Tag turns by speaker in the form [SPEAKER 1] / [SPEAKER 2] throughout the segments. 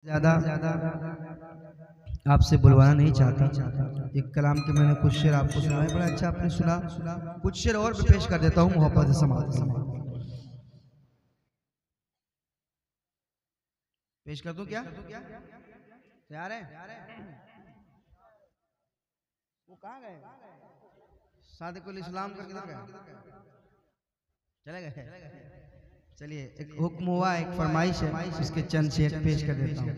[SPEAKER 1] ज्यादा आपसे बुलवाना नहीं चाहता। एक कलाम के मैंने कुछ शेर आपको सुनाए, बड़ा अच्छा आपने सुना। कुछ शेर और भी पेश कर देता हूँ मोहब्बत से समाप्त में। पेश कर दूं क्या? तैयार है? वो कहाँ गए? सादिकुल इस्लाम का किधर गए? चले गए। चलिए, एक हुक्म हुआ, एक फरमाइश है, इसके चंद शेर पेश कर देता हूँ।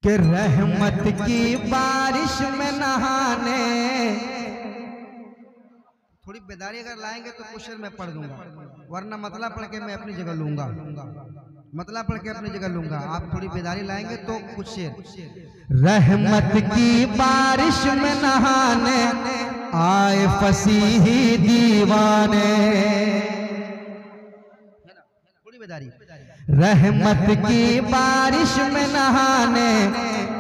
[SPEAKER 1] कि रहमत की बारिश में नहाने, थोड़ी बेदारी अगर लाएंगे तो कुछ शेर मैं पढ़ दूंगा, वरना मतला पढ़ के मैं अपनी जगह लूंगा। मतला पढ़ के अपनी जगह लूंगा, आप थोड़ी बेदारी लाएंगे तो कुछ शेर। रहमत की बारिश में नहाने आए फसीही दीवाने, थोड़ी बेदारी। रहमत की बारिश में नहाने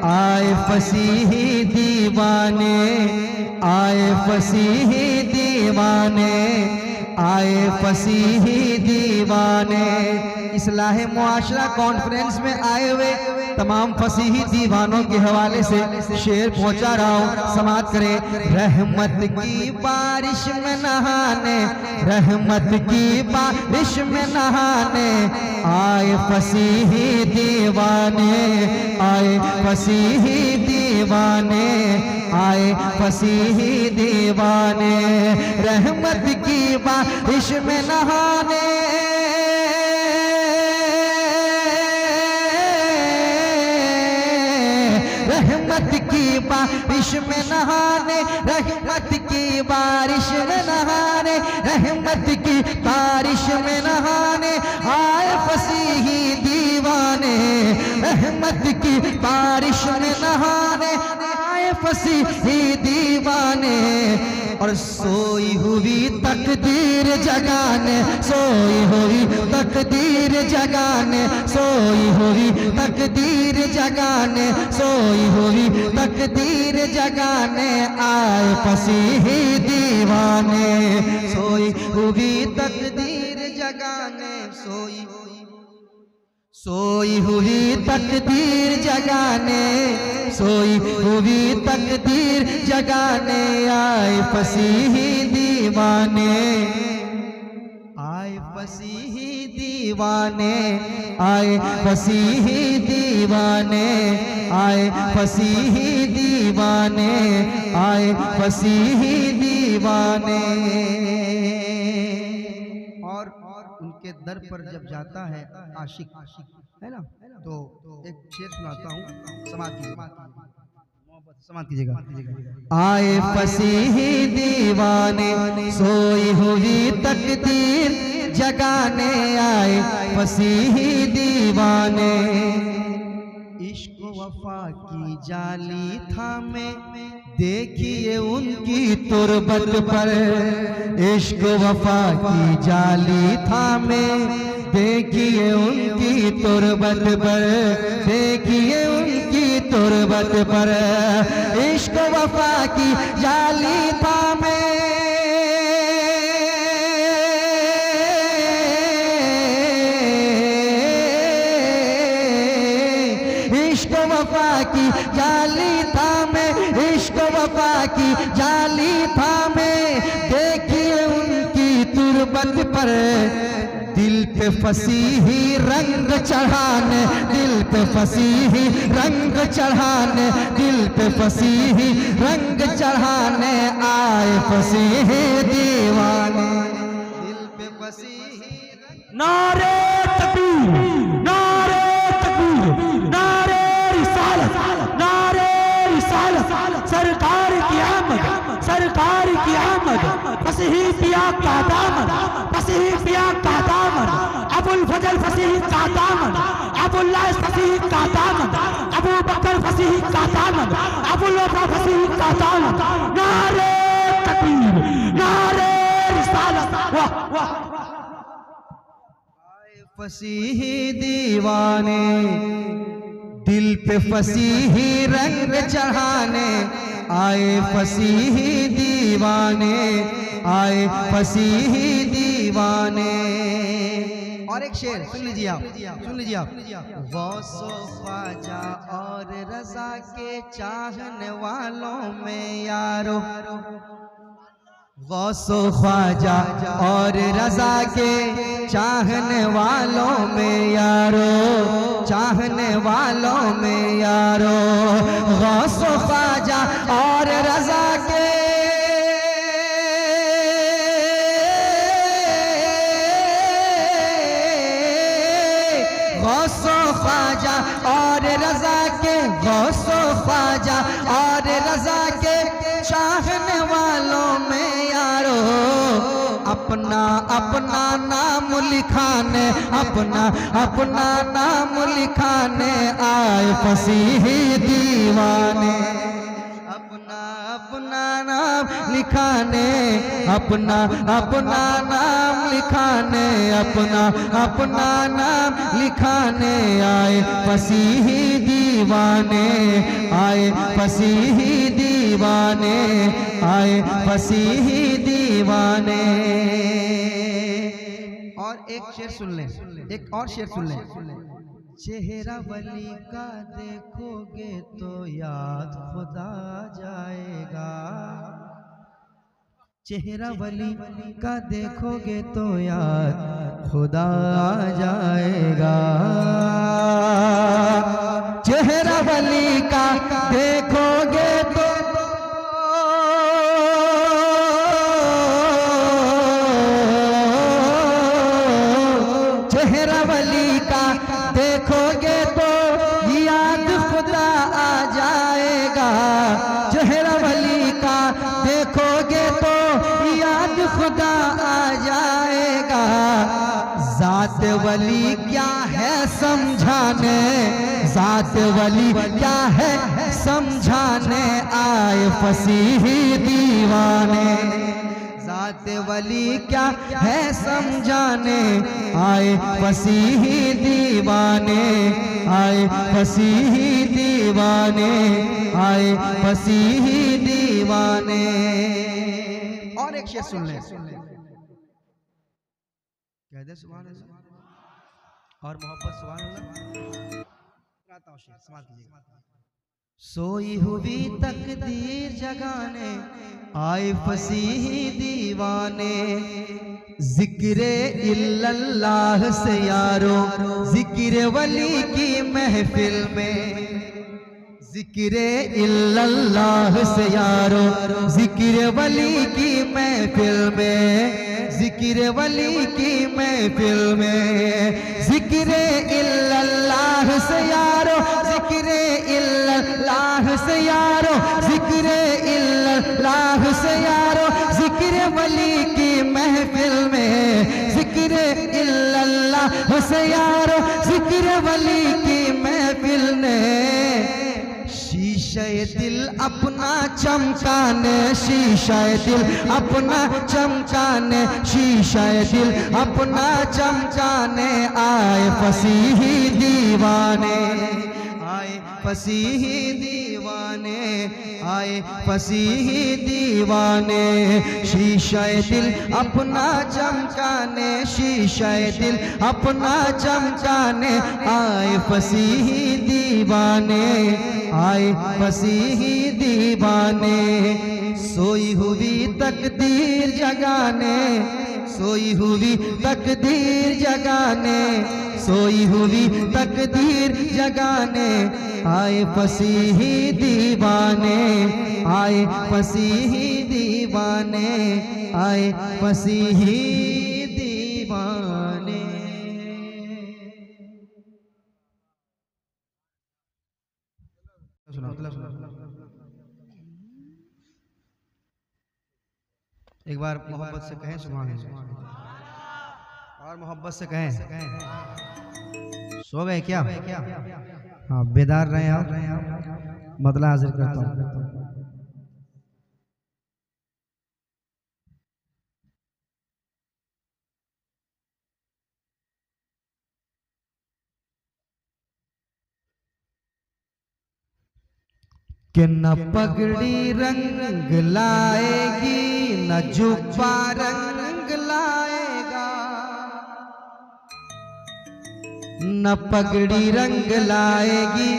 [SPEAKER 1] आए फसीही दीवाने, आए फसीही दीवाने, आए फसीही दीवाने। इस्लाह मुआशरा कॉन्फ्रेंस में आए हुए तमाम फसीही दीवानों के हवाले से शेर पहुंचा रहा हूं, समाप्त करें। रहमत की बारिश में नहाने, रहमत की बारिश में नहाने आए फसीही दीवाने, आए फसीही दीवाने, आए फसीही दीवाने। रहमत की बारिश में नहाने, रहमत की बारिश में नहाने, रहमत की बारिश में नहाने, रहमत की बारिश में नहाने आए फसीही दीवाने। रहमत की बारिश में नहाने आए फसीही दीवाने। और सोई हुई तकदीर जगाने, सोई हुई तकदीर जगाने, सोई हुई तकदीर जगाने, सोई हुई तकदीर जगाने आए फसीही दीवाने। सोई हुई तकदीर जगाने, सोई हुई तकदीर जगाने, सोई हुई तकदीर जगाने आए फसीही दीवाने, आए फसीही दीवाने, आए फसीही दीवाने, आए फसीही दीवाने, आए फसीही दीवाने। और उनके दर पर जब जाता है आशिक, है ना, तो एक शेर सुनाता हूँ, समाप्त कीजिएगा। आए फसीही दीवाने, सोई हुई तकदीर जगाने आए फसीही दीवाने। इश्क वफा की जाली थामे देखिए उनकी तुरबत पर, इश्क वफा की जाली थामे देखिए उनकी तुरबत पर, देखिए उनकी तुरबत पर। इश्क वफा की जाली थामे, इश्क वफा की जाली थामे, इश्क वफा की जाली थामे देखिए उनकी तुरबत पर। दिल पे फसीही रंग चढ़ाने, दिल पे फसीही रंग चढ़ाने, दिल पे फसीही रंग चढ़ाने आए फसीही दीवाने। दिल पे फसीही रंग।
[SPEAKER 2] नारे तकबीर, नारे तकबीर, नारे रिसालत, नारे रिसालत। सरकार की आमद, सरकार की आमद। फसीही पिया का दामन, फसीही पिया का दामन। अबुल फजल फसीही का दामन, अबुल्ला फसीही का दामन, अबू बकर फसीही का दामन, अबुल वफा फसीही का दामन। नारे तकबीर, नारे रिसालत। वाह वाह।
[SPEAKER 1] फसीही दीवाने, दिल पे फसीही रंग चढ़ाने आए फसीही दीवाने, आए फसीही दीवाने। और एक शेर सुन लीजिए आप, सुन लीजिए आप। गौसो ख्वाजा और रजा के चाहने वालों में यारो, गौसो ख्वाजा और रजा के चाहने वालों में यारो, चाहने वालों में यारो, गौसो ख्वाजा और रजा के गौसो ख्वाजा और रजा के, गौसो ख्वाजा और रजा के चाहने वालों में यारो, अपना अपना नाम लिखाने, अपना अपना नाम लिखाने आए फसीही दीवाने, अपना अपना नाम लिखाने, अपना अपना नाम लिखाने, अपना अपना नाम लिखाने आए फसीही दीवाने, आए फसीही दीवाने, आए फसीही दीवाने। और एक शेर सुन लें, एक और शेर सुन लें। चेहरा वली का देखोगे तो याद खुदा जाएगा, चेहरा वली का देखोगे तो याद खुदा जाएगा, चेहरा वली का देखोगे तो चेहरा वली का देखोगे तो याद खुदा आ जाएगा, चेहरा वली का देखोगे तो याद खुदा आ जाएगा, जात वली क्या है समझाने, जात वली क्या है समझाने आए फसीही दीवाने, जात वली क्या है समझाने आए फसीही दीवाने, आए फसीही दीवाने, आए फसीही दीवाने। और एक शेर सुन ले, कह दे सुभान अल्लाह और मोहब्बत सुभान अल्लाह। सोई हुई तकदीर जगाने आए फसीही दीवाने, जिक्रे इल्लल्लाह से यारो, जिक्र वली की महफिल में, जिक्रे इल्लल्लाह से यारो, जिक्र वली की महफिल में, जिक्र वली की महफिल में, जिक्र इल्लल्लाह से यारो, जिक्र इल्लल्लाह से यारो, जिक्र इल्लल्लाह से यारो, जिक्र वली की महफिल में, जिक्र इल्लल्लाह से यारो, जिक्र वली की महफिल में, शीशे दिल अपना चमकाने, शीशे दिल अपना चमकाने, शीशे दिल अपना चमकाने आए फसीही दीवाने, आए फसीही दीवाने, आए फसीही दीवाने, शीशे दिल अपना चमकाने, शीशे दिल अपना चमकाने आए फसीही दीवाने, आए फसीही दीवाने, सोई हुई तकदीर जगाने, सोई हुई तकदीर जगाने, सोई हुई तकदीर जगाने आए फसीही दीवाने, आए फसीही दीवाने, आए फसीही दीवाने। एक बार मोहब्बत से कहें सुभान अल्लाह और मोहब्बत से कहें। सो गए क्या? हाँ बेदार रहे आप, मतला हाजिर करता हूँ। कि न पगड़ी रंग लाएगी, न जुब्बा रंग लाएगा, न पगड़ी रंग लाएगी,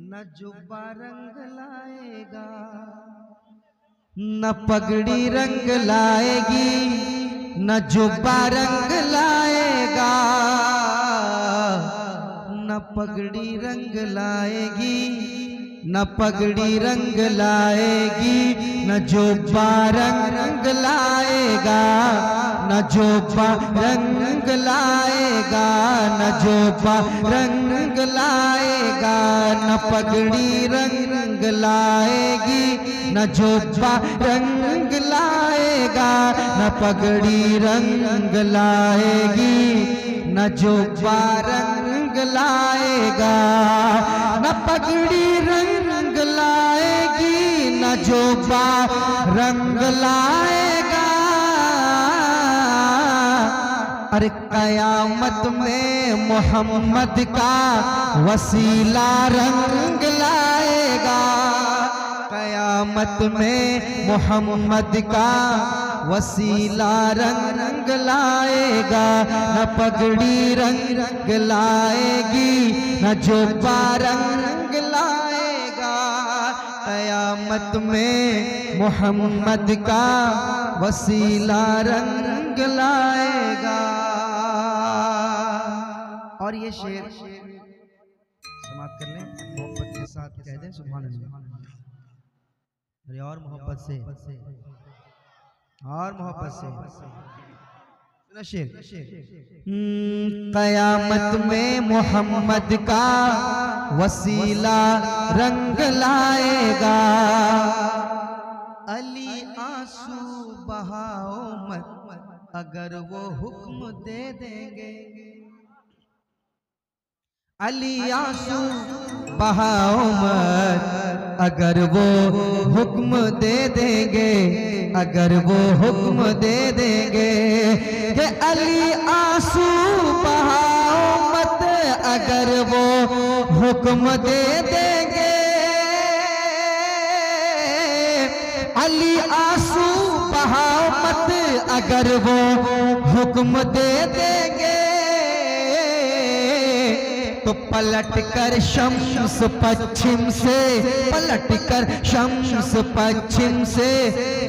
[SPEAKER 1] न जुब्बा रंग लाएगा। न पगड़ी रंग लाएगी, न जुब्बा रंग लाएगा। न पगड़ी रंग लाएगी, न पगड़ी रंग लाएगी, न जुब्बा रंग लाएगा। न जुब्बा रंग लाएगा, न जुब्बा रंग लाएगा। न पगड़ी रंग लाएगी, न जुब्बा रंग लाएगा। न पगड़ी रंग लाएगी, न जुब्बा रंग लाएगा। न पगड़ी रंग लाएगी, न जुब्बा रंग लाएगा। अरे कयामत में मोहम्मद का वसीला रंग लाएगा। कयामत में मोहम्मद का वसीला रंग लाएगा। न पगड़ी रंग लाएगी, न जुब्बा रंग लाएगा। कयामत में मोहम्मद का वसीला रंग लाएगा। और ये शेर समाप्त कर लें, मोहब्बत के साथ कह दें सुभान अल्लाह। अरे और मोहब्बत से, और मोहब्बत से शेर। कयामत में मोहम्मद का वसीला रंग लाएगा। अली आंसू बहाओ मत, अगर वो हुक्म दे देंगे। अली आंसू बहाओ मत, अगर वो हुक्म दे देंगे। अगर वो हुक्म दे देंगे कि अली आंसू बहाओ मत, अगर वो हुक्म दे देंगे। अली आंसू बहाओ मत, अगर वो हुक्म दे देंगे। तो पलट कर शम्स पश्चिम से, पलट कर शम्स पश्चिम से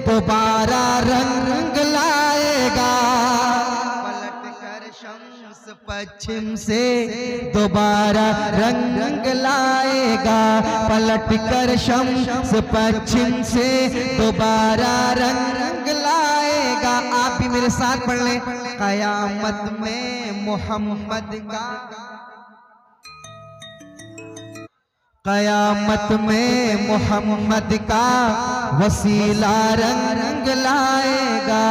[SPEAKER 1] दोबारा रंग लाएगा। पलट कर शम्स पश्चिम से दोबारा रंग लाएगा। पलट कर शम्स पश्चिम से दोबारा रंग लाएगा। आप भी मेरे साथ पढ़ लें। कयामत में मोहम्मद का, कयामत में मोहम्मद का वसीला रंग लाएगा।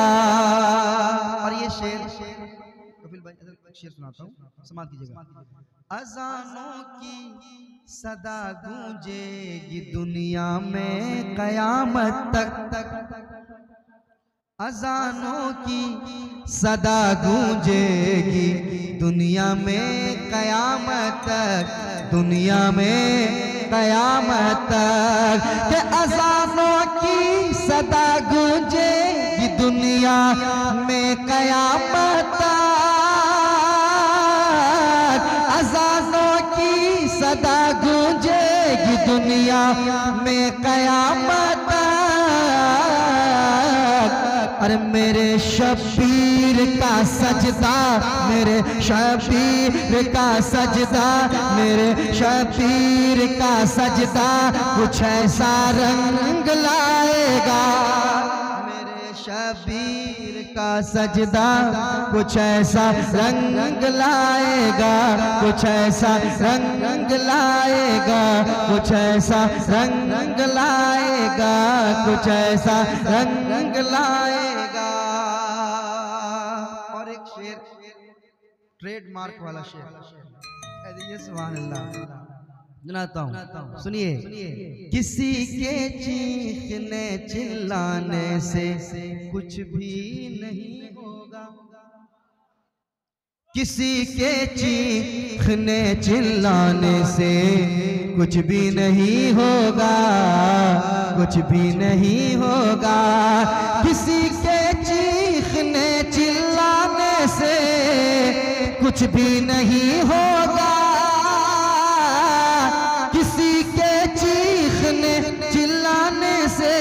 [SPEAKER 1] और ये शेर कपिल भाई शेर सुनाता हूँ, समाप्त कीजिएगा। अजानों की सदा गूंजेगी दुनिया में कयामत तक। अजानों की सदा गूंजेगी दुनिया में कयामत तक। दुनिया में कयामत तक के अजानों की सदा गूंजेगी दुनिया में कयामत तक। अजानों की सदा गूंजेगी दुनिया में कयामत तक। अरे मेरे शबीर का सजदा, मेरे शबीर का सजदा, मेरे शबीर का सजदा कुछ ऐसा रंग लाएगा। मेरे शबीर का सजदा कुछ ऐसा रंग लाएगा। कुछ ऐसा रंग लाएगा। कुछ ऐसा रंग लाएगा। कुछ ऐसा रंग लाएगा। और एक शेर, ट्रेडमार्क वाला शेर, सुभान अल्लाह सुनाता हूँ, सुनिए। किसी के चीखने चिल्लाने से कुछ भी नहीं होगा। किसी के चीखने चिल्लाने से कुछ भी नहीं होगा। कुछ भी नहीं होगा। किसी के चीखने चिल्लाने से कुछ कुछ भी नहीं होगा, किसी के चीखने चिल्लाने से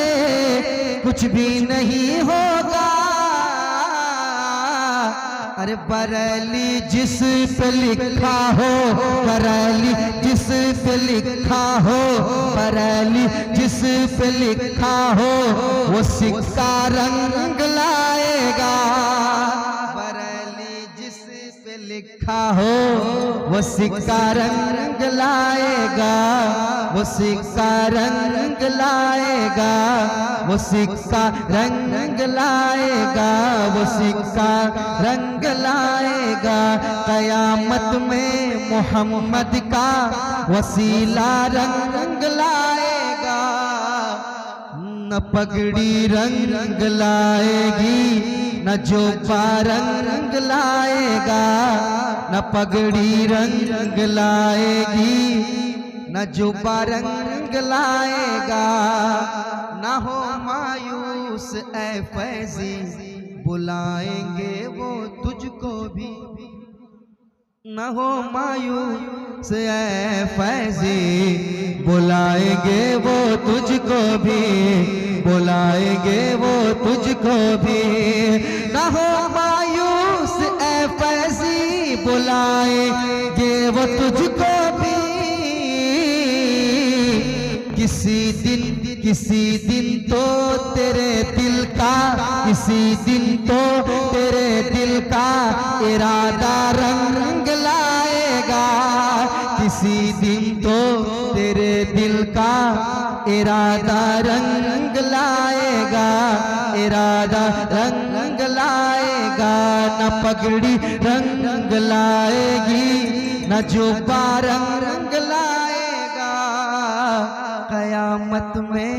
[SPEAKER 1] कुछ भी नहीं होगा। अरे बरेली जिस पे लिखा हो, बरेली जिस पे लिखा हो, बरेली जिस पे लिखा हो, वो सिक्का रंग लाएगा। बरेली जिस पे लिखा हो, वो सिक्का रंग लाएगा, वो सिक्का रंग लाएगा, वो सिक्का रंग लाएगा, वो सिक्का रंग लाएगा। कयामत में मोहम्मद का वसीला रंग लाएगा। न पगड़ी रंग लाएगी, न जोबा रंग लाएगा, न पगड़ी रंग लाएगी, न जुबा रंग लाएगा। न हो मायूस ऐ फैजी, बुलाएंगे वो तुझको भी। न हो मायूस ऐ फैजी, बुलाएंगे वो तुझको भी, बुलाएंगे वो तुझको भी। न हो मायूस ऐ फैजी, बुलाएंगे वो तुझको भी। किसी दिन तो तेरे दिल का, किसी दिन तो तेरे दिल का इरादा रंग लाएगा। किसी दिन तो तेरे दिल का इरादा रंग लाएगा, इरादा रंग लाएगा। न पगड़ी रंग लाएगी, न जुबा रंग लाएगा। कयामत में,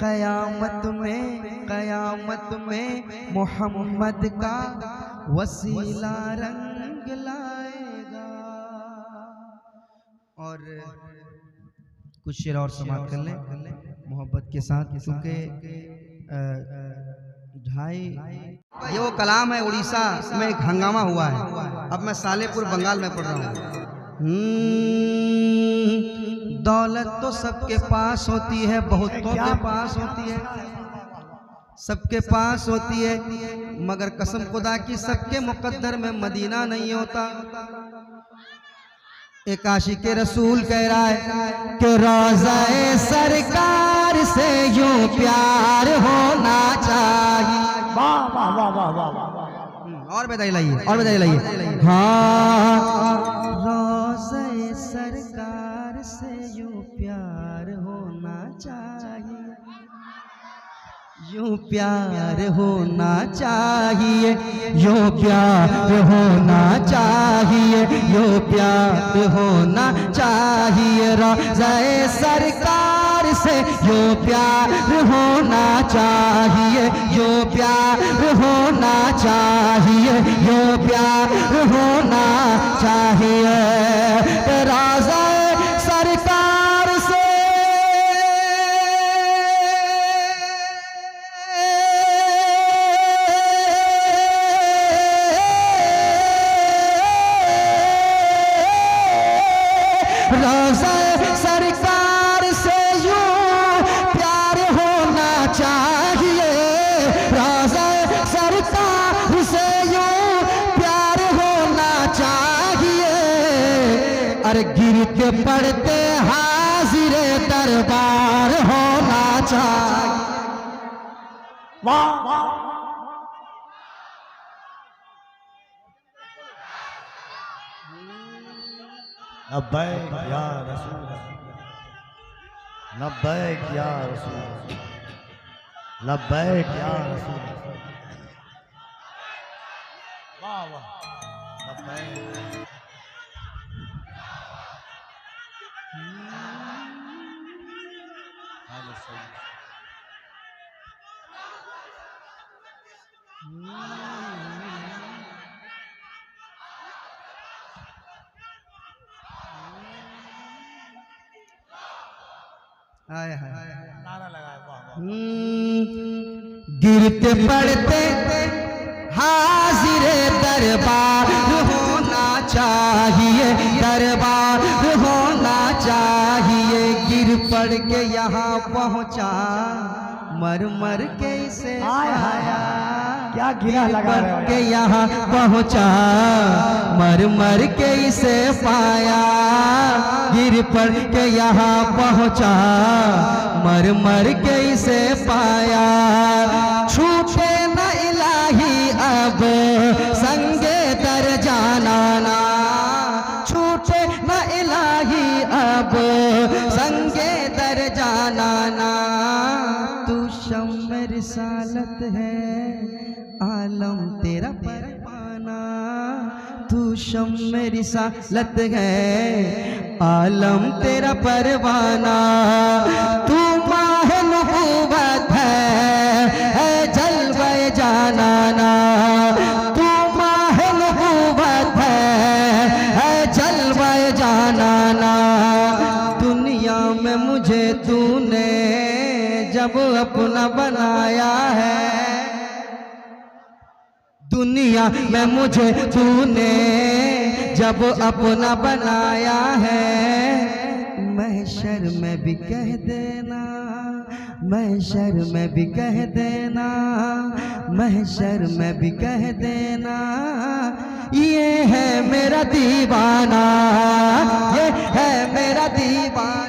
[SPEAKER 1] कयामत में, कयामत में मोहम्मद का वसीला रंग लाएगा। और कुछ शेर और समाप्त कर लें मोहब्बत के साथ, क्योंकि ये वो कलाम है उड़ीसा में एक हंगामा हुआ है। अब मैं सालेपुर बंगाल में पढ़ रहा हूँ। दौलत तो सबके पास होती है, बहुतों के पास होती है, सबके पास होती है, मगर कसम खुदा की सबके मुकद्दर में मदीना नहीं होता। एक आशिक रसूल कह रहा है कि रोज़ाए सरकार से यूं प्यार होना चाहिए।
[SPEAKER 2] वाह वाह वाह वाह वाह वाह।
[SPEAKER 1] और बधाई लाइए, और बधाई लाइए। हाँ, रोज़ाए सरकार से यूं प्यार होना चाहिए, यूं प्यार होना चाहिए, यूं प्यार होना चाहिए, यूं प्यार होना चाहिए। रोज़ाए सरकार से यूं प्यार होना चाहिए, यूं प्यार होना चाहिए, यूं प्यार होना चाहिए। रोज़ाए सरकार से रोज़ाए सरकार से यूं प्यार होना चाहिए, रोज़ाए सरकार से यूं प्यार होना चाहिए। अरे गिर के पड़ते हाजिर दरबार होना चाहिए।
[SPEAKER 2] वाह वाह।
[SPEAKER 3] लब्बैक या रसूल, लब्बैक या रसूल, लब्बैक या रसूल। वाह वाह। लब्बैक।
[SPEAKER 1] हाय हाय।
[SPEAKER 3] नारा लगाए। वाह वाह।
[SPEAKER 1] गिरते पड़ते हाजिर दरबार होना चाहिए। चाहिए, दरबार होना चाहिए। गिर पड़ के यहाँ पहुँचा, मर मर के इसे पाया।
[SPEAKER 2] क्या गिरा लगा रहे हो
[SPEAKER 1] के यहाँ पहुँचा, मर मर के इसे पाया। गिर पड़ के यहाँ पहुँचा, मर मर के इसे पाया। छूटे न इलाही अब संगे दर जाना ना, छूटे न इलाही अब संगे दर जाना ना। तू शम्म रिसालत है, आलम तेरा परवाना। तू शम्म रिसालत है, आलम तेरा परवाना। तू माह नबूवत है जलवे जानाना। तू माह नबूवत है जलवे जानाना। दुनिया में मुझे तूने जब अपना बनाया है, दुनिया में मुझे तूने जब अपना बनाया है। महशर में भी कह देना, महशर में भी कह देना, महशर में भी कह देना। ये है मेरा दीवाना, ये है मेरा दीवाना।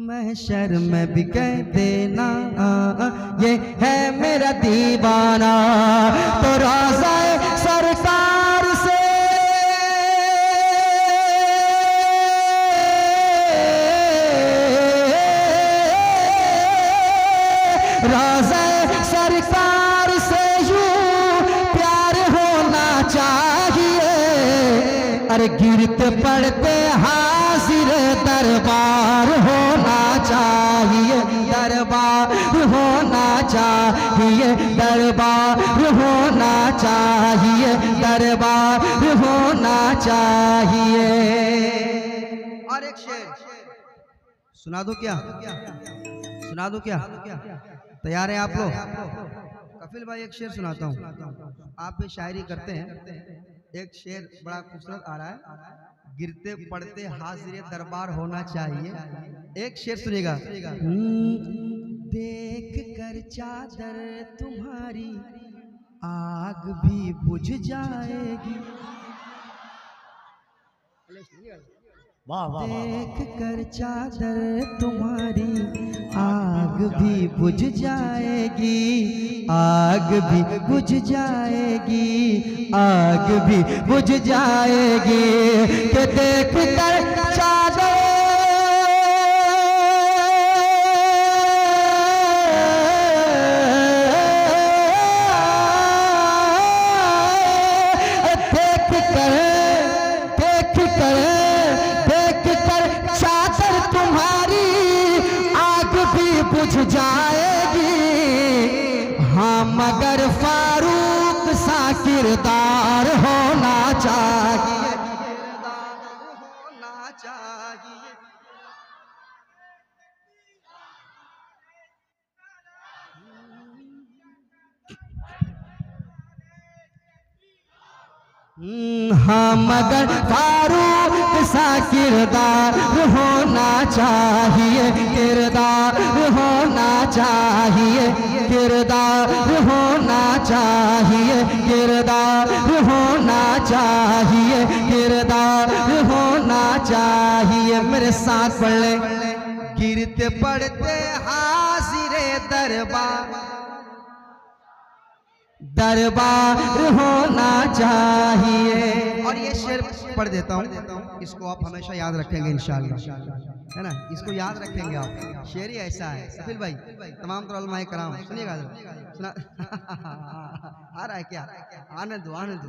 [SPEAKER 1] महशर में भी कह देना, ये है मेरा दीवाना। तो रोज़ा सरकार से रोज़ा सरकार से यूं प्यार होना चाहिए। अरे गिरते पड़ते हाजिर दरबार होना चाहिए, दरबार होना चाहिए, दरबार होना चाहिए, दरबार होना चाहिए। और एक शेर सुना दो क्या? सुना दो क्या? तैयार हैं आप लोग? कपिल भाई एक शेर सुनाता हूँ, आप भी शायरी करते हैं। एक शेर बड़ा खूबसूरत आ रहा है। गिरते पड़ते हाजिर दरबार होना चाहिए। एक शेर सुनिएगा। देख कर चादर तुम्हारी आग भी बुझ जाएगी।
[SPEAKER 3] वाह वाह वाह।
[SPEAKER 1] देख कर चादर तुम्हारी आग भी बुझ जाएगी, आग भी बुझ जाएगी, आग भी बुझ जाएगी। कि देख कर चादर बुझ जाएगी। हाँ मगर फारूक सा किरदार होना चाहिए, किरदार होना चाहिए। हाँ मगर फारूक सा किरदार होना चाहिए, किरदार होना चाहिए, किरदार होना चाहिए, किरदार होना चाहिए, किरदार होना चाहिए। मेरे साथ पढ़ ले। गिरते पड़ते हाजिरे दरबार, दरबार होना चाहिए। और ये शेर पढ़ देता हूँ, इसको आप हमेशा याद रखेंगे इंशाअल्लाह, है ना? इसको याद रखेंगे आप। शेर ही ऐसा है। कपिल भाई तमाम उलमाए कराम सुनिएगा, सुना आ रहा है क्या? आने दो, आने दो,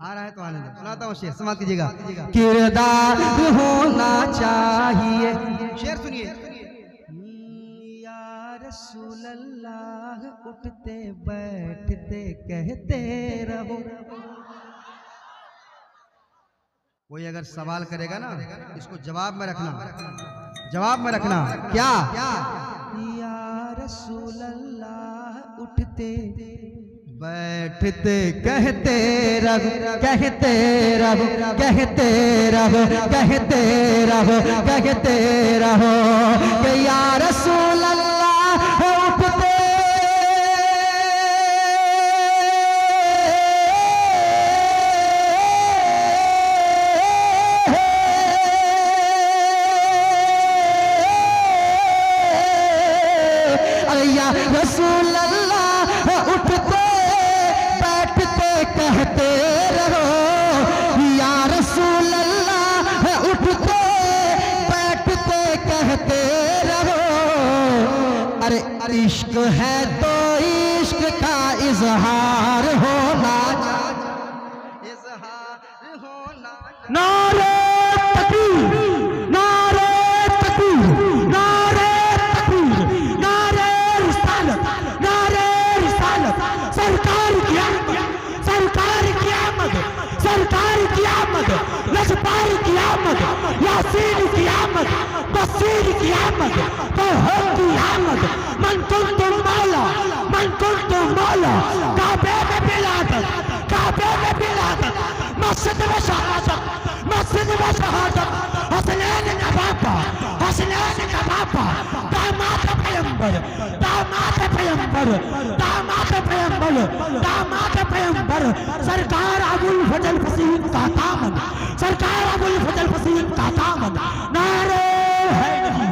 [SPEAKER 1] आ रहा है तो आने दो। सुनाता हूँ शेर, समाप्त कीजिएगा। किरदार होना चाहिए। शेर सुनिए। रसूल अल्लाह उठते बैठते कहते रहो। कोई अगर सवाल करेगा ना, इसको जवाब में रखना। जवाब में रखना। क्या? या रसूल अल्लाह उठते बैठते कहते रहो, कहते रहो, कहते रहो, कहते रहो, कहते रहो कि या रसूल अल्लाह उठते रसूल अल्लाह उठते बैठते कहते रहो, या रसूल अल्लाह उठते बैठते कहते रहो। अरे इश्क है तो इश्क का इजहार होना चाहिए, इजहार होना।
[SPEAKER 2] नारे तकबीर, नारे तकबीर, नारे तकबीर, नारे रिसालत, नारे रिसालत। सरकार की आमद, सरकार की आमद, सरकार की आमद, लजपाल की आमद, यासीन की आमद, बसीर की आमद, तौहीद की आमद। मन कुंतुम मौला, मन कुंतुम मौला, काबे में बिलादत, काबे में बिलादत, मस्जिद में शहादत, मस्जिद में शहादत। हसनैन का बापा, हसनैन का बापा, दामाद पैगंबर, दामाद पैगंबर, दामाद पैगंबर, दामाद पैगंबर। सरकार अबुल फजल फसीह का दामन, सरकार अबुल फजल फसीह का दामन। नारे हैदरी।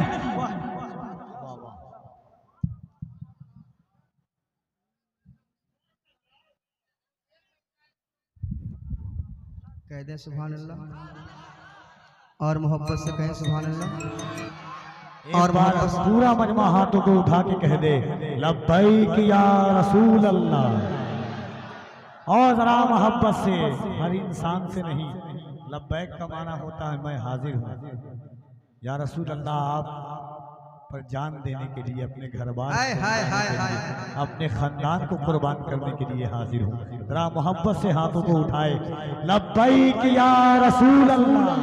[SPEAKER 1] कह दें सुभान अल्लाह और मोहब्बत से कहें सुभान अल्लाह।
[SPEAKER 3] और बार पूरा मजमा हाथों को उठा के कह दे लब्बैक या रसूल अल्लाह। और जरा मोहब्बत से, हर इंसान से नहीं, लब्बैक का माना होता है मैं हाजिर हूँ या रसूल अल्लाह। आप पर जान देने के लिए, अपने घर बार अपने खानदान को कुर्बान करने के लिए हाजिर हूँ। जरा मोहब्बत से हाथों को उठाए लब्बैक या रसूल अल्लाह,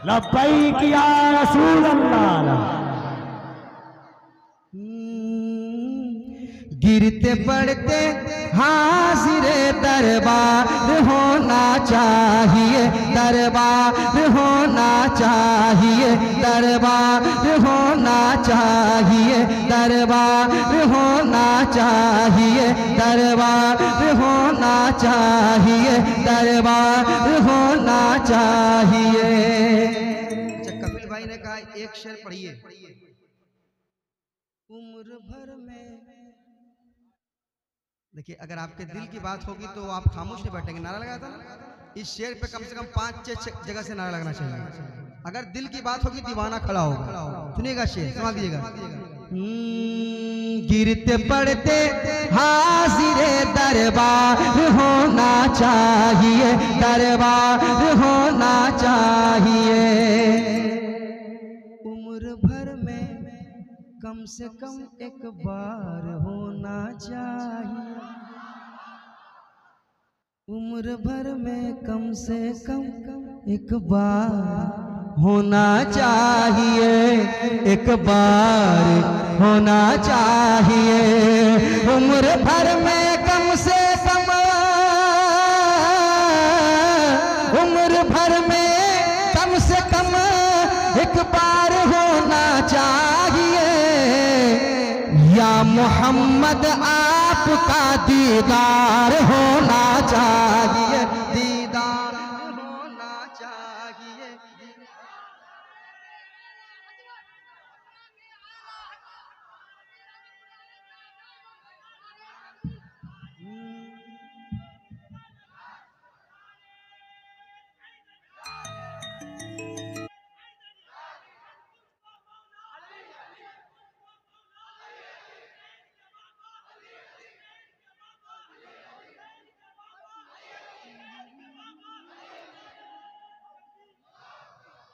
[SPEAKER 3] लब्बैक या रसूल अल्लाह।
[SPEAKER 1] गिरते पड़ते हाजिरे दरबार होना चाहिए, दरबार होना चाहिए, दरबार होना चाहिए, दरबार होना चाहिए, दरबार होना चाहिए, दरबार होना चाहिए। अच्छा, कपिल भाई ने कहा एक शेर पढ़िए। उम्र भर में, देखिए अगर आपके दिल की बात होगी तो आप खामोश नहीं बैठेंगे। नारा लगाया था ना, इस शेर पे कम से कम 5-6 जगह से नारा लगना चाहिए। अगर दिल की बात होगी दीवाना खड़ा होगा। सुनिएगा शेर, समझ लीजिएगा। गिरते पड़ते हाजिरे दरबार होना चाहिए, दरबार होना चाहिए। उम्र भर में कम से कम एक बार होना चाहिए, उम्र भर में कम से कम एक बार होना चाहिए, एक बार होना चाहिए। उम्र भर में कम से कम, उम्र भर में कम से कम एक बार होना चाहिए। या मोहम्मद आपका दीदार होना चाहिए, दीदार होना चाहिए।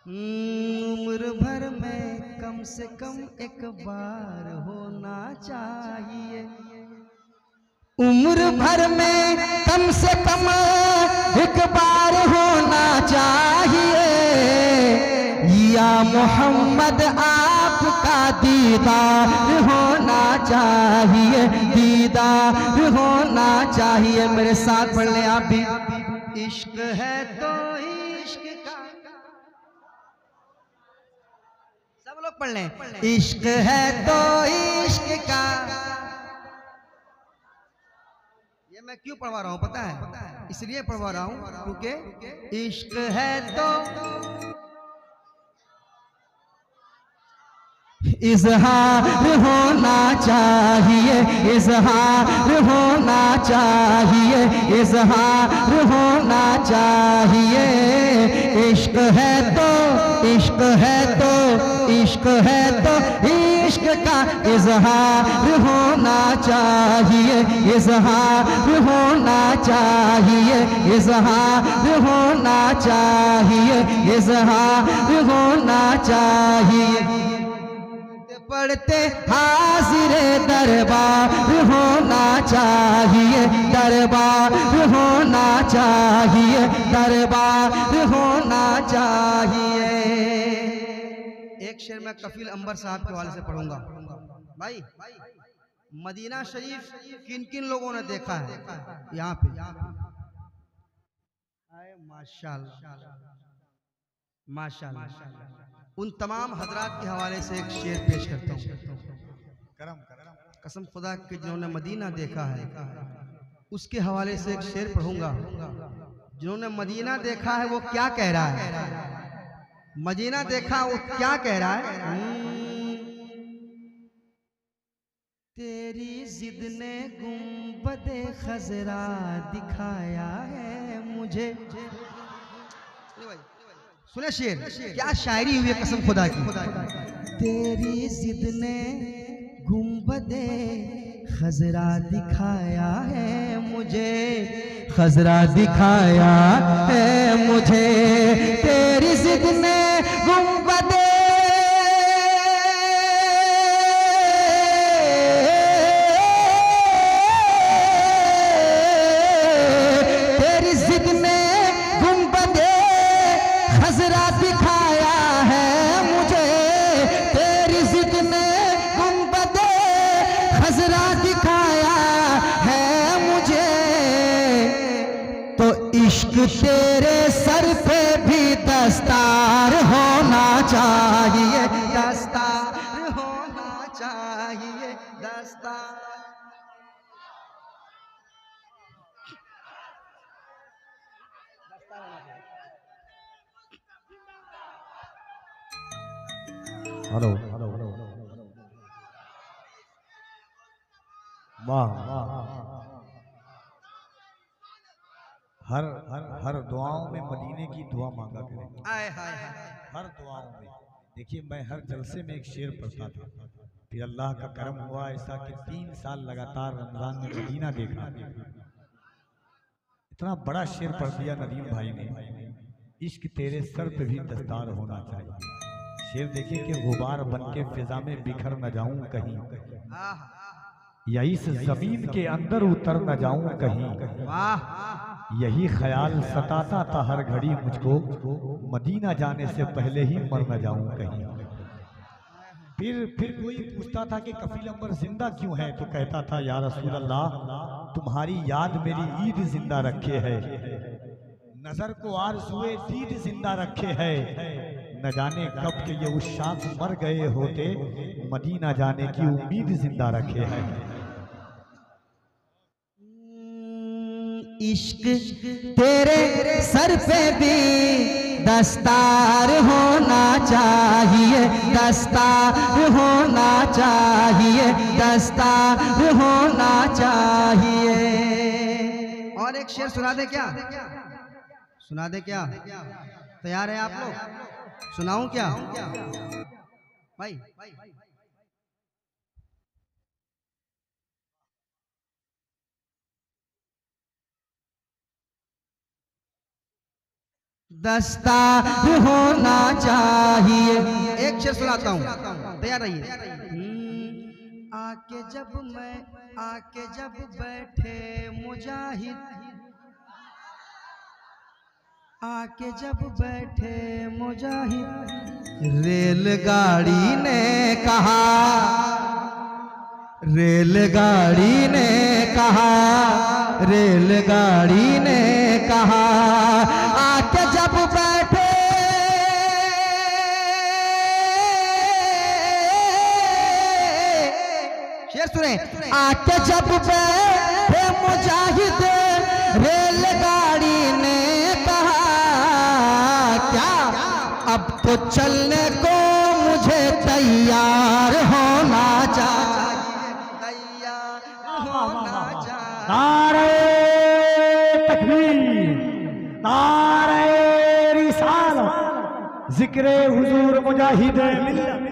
[SPEAKER 1] उम्र भर में कम से कम एक बार होना चाहिए, उम्र भर में कम से कम एक बार होना चाहिए। या मोहम्मद आपका दीदार होना चाहिए, दीदार होना चाहिए। मेरे साथ पढ़ ले आप भी। इश्क है तो इश्क का, सब लोग पढ़ लें। इश्क है तो इश्क का, ये मैं क्यों पढ़वा रहा हूं पता है? इसलिए पढ़वा रहा हूं क्योंकि इश्क है तो इजहार होना चाहिए, इजहार होना चाहिए, इजहार होना चाहिए। इश्क है तो इश्क है तो इश्क है तो इश्क का इजहार होना चाहिए, इजहार होना चाहिए, इजहार होना चाहिए, इजहार होना चाहिए। पढ़ते हाजिर दरबार होना चाहिए, दरबार होना चाहिए, दरबार होना चाहिए। एक शेर मैं कफील अंबर साहब के हवाले से पढ़ूंगा। भाई मदीना शरीफ किन किन लोगों ने देखा है यहाँ पे? माशाअल्लाह माशाअल्लाह। उन तमाम हजरात के हवाले से एक शेर पेश करता हूँ। कसम खुदा के जिन्होंने मदीना देखा है उसके हवाले से एक शेर पढ़ूंगा। जिन्होंने मदीना देखा है वो क्या कह रहा है? मदीना देखा वो क्या कह रहा है? तेरी जिद ने गुंबदे खजरा दिखाया है मुझे। सुने शेर, क्या शायरी हुई है कसम खुदा की। तेरी जिद ने गुंबदे खजरा दिखाया है मुझे, खजरा दिखाया है मुझे। तेरी जिद ने गुंबदे इश्क तेरे सर पे भी दस्तार होना चाहिए, दस्तार होना चाहिए, दस्तार।
[SPEAKER 3] हेलो वाह वाह। हर हर हर दुआओं में मदीने की दुआ मांगा करें।
[SPEAKER 1] आए हाय हाय।
[SPEAKER 3] हर दुआओं में देखिए, मैं हर जलसे में एक शेर पढ़ता था, फिर अल्लाह का करम हुआ ऐसा कि 3 साल लगातार रमजान में मदीना देखा। इतना बड़ा शेर पढ़ दिया नदीम भाई ने, इश्क तेरे सर पे भी दस्तार होना चाहिए। शेर देखिए कि गुबार बन के फिजा में बिखर न जाऊं कहीं, या इस जमीन के अंदर उतर न जाऊं कहीं। यही ख्याल सताता था हर घड़ी मुझको, मदीना जाने से पहले ही मर न जाऊं कहीं। फिर कोई पूछता था कि कफील अंबर जिंदा क्यों है, तो कहता था या रसूल अल्लाह, तुम्हारी याद मेरी ईद जिंदा रखे है, नजर को आरज़ुए दीद जिंदा रखे है। न जाने कब के ये उशाक मर गए होते, मदीना जाने की उम्मीद जिंदा रखे है।
[SPEAKER 1] इश्क तेरे सर पे भी दस्तार होना चाहिए, दस्तार होना चाहिए, दस्तार होना चाहिए। और एक शेर सुना दे क्या? सुना दे क्या? तैयार है आप लोग? सुनाऊं क्या भाई? दस्तार होना चाहिए। एक शेर सुनाता हूँ, तैयार रहिए। आके जब बैठे मुजाहिद, आके जब बैठे मुजाहिद रेलगाड़ी ने कहा, रेलगाड़ी ने कहा, रेलगाड़ी ने कहा, आके जब बैठे शेर सुने, आके जब बैठे मुजाहिद रेलगाड़ी ने कहा, क्या अब तो चलने को मुझे तैयार होना चाहिए, तैयार होना चाहिए।
[SPEAKER 3] नारे तकबीर, नारे रिसालत, जिक्रे हुजूर मुजाहिद मिल्लत।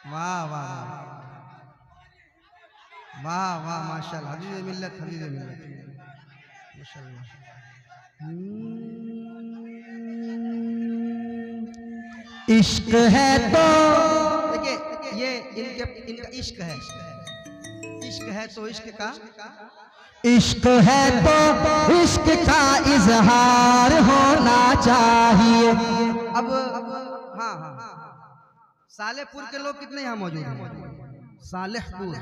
[SPEAKER 1] वाह वाह वाह वाह माशाल्लाह, हदीज़ मिल्लत, हदीज़ मिल्लत माशाल्लाह। इश्क है तो देखिए, ये इनका इश्क है, इश्क है तो इश्क का, इश्क है तो इश्क का इजहार होना चाहिए। अब हाँ हाँ, सालेहपुर के लोग कितने यहाँ मौजूद हैं? सालेहपुर,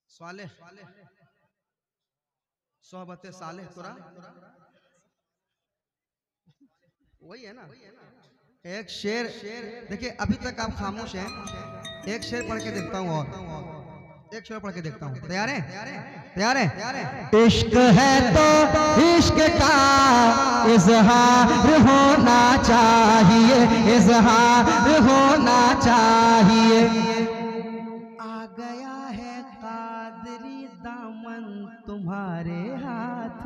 [SPEAKER 1] सालेह, सोहबत सालेह तुरा वही है ना। एक शेर देखिए, अभी तक आप खामोश हैं, एक शेर पढ़ के देखता हूँ, और एक शेर पढ़ के देखता हूँ। तैयार है? तैयार है? इश्क है तो इश्क का इजहार होना चाहिए, इजहार होना चाहिए। आ गया है कादरी दामन तुम्हारे हाथ,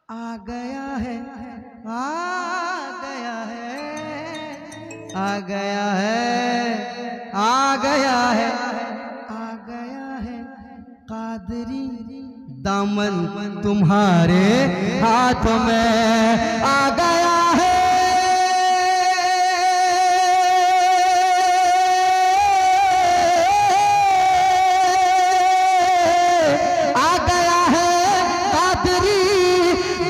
[SPEAKER 1] आ गया है, आ गया है, आ गया है, आ गया है, आ गया है कादरी दामन तुम्हारे हाथ में, आ गया है, आ गया है कादरी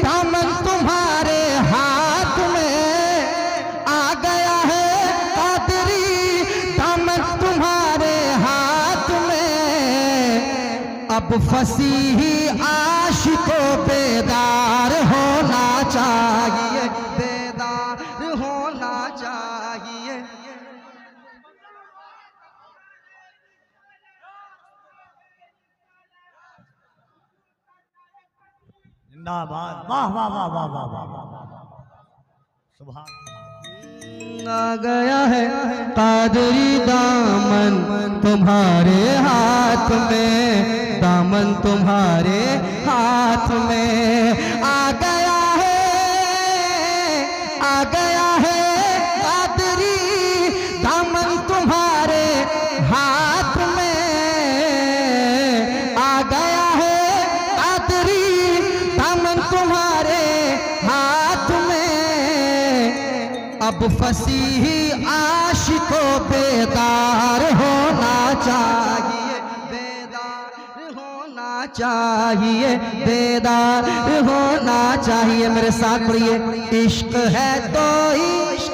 [SPEAKER 1] दामन तुम्हारे हाथ में, आ गया है कादरी दामन तुम्हारे हाथ में। अब फसीही आशिकों बेदार होना चाहिए, बेदार होना चाहिए।
[SPEAKER 3] जिंदाबाद, वाह वाह वाह वाह वाह वाह वाह, सुभान।
[SPEAKER 1] आ गया है कादरी दामन तुम्हारे हाथ में, दामन तुम्हारे हाथ में, आ गया है, आ गया है कादरी दामन तुम्हारे हाथ में, आ गया है कादरी दामन तुम्हारे हाथ में। अब फसीही आशिकों बेदार होना चाहिए, बेदार होना चाहिए, बेदार होना चाहिए। मेरे साथ पढ़िए, इश्क है तो इश्क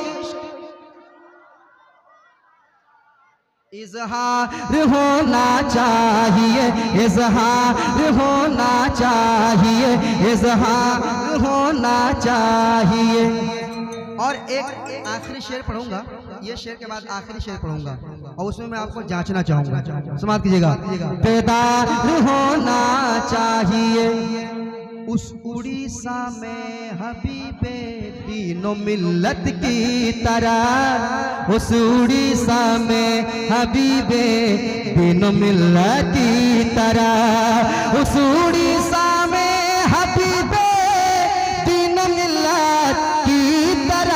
[SPEAKER 1] इजहार होना चाहिए, इजहार होना चाहिए, इजहार होना चाहिए। और एक आखिरी शेर पढ़ूंगा, ये शेर के बाद आखिरी शेर पढ़ूंगा, और उसमें मैं आपको जांचना चाहूंगा, समाप्त कीजिएगा। बेदार होना चाहिए उस उड़ीसा में हबीबे दीनो मिल्लत की तरह, उस उड़ीसा में हबीबे दीनो मिल्लत की तरह, उस उड़ीसा में हबीबे दीनो मिल्लत की तरह।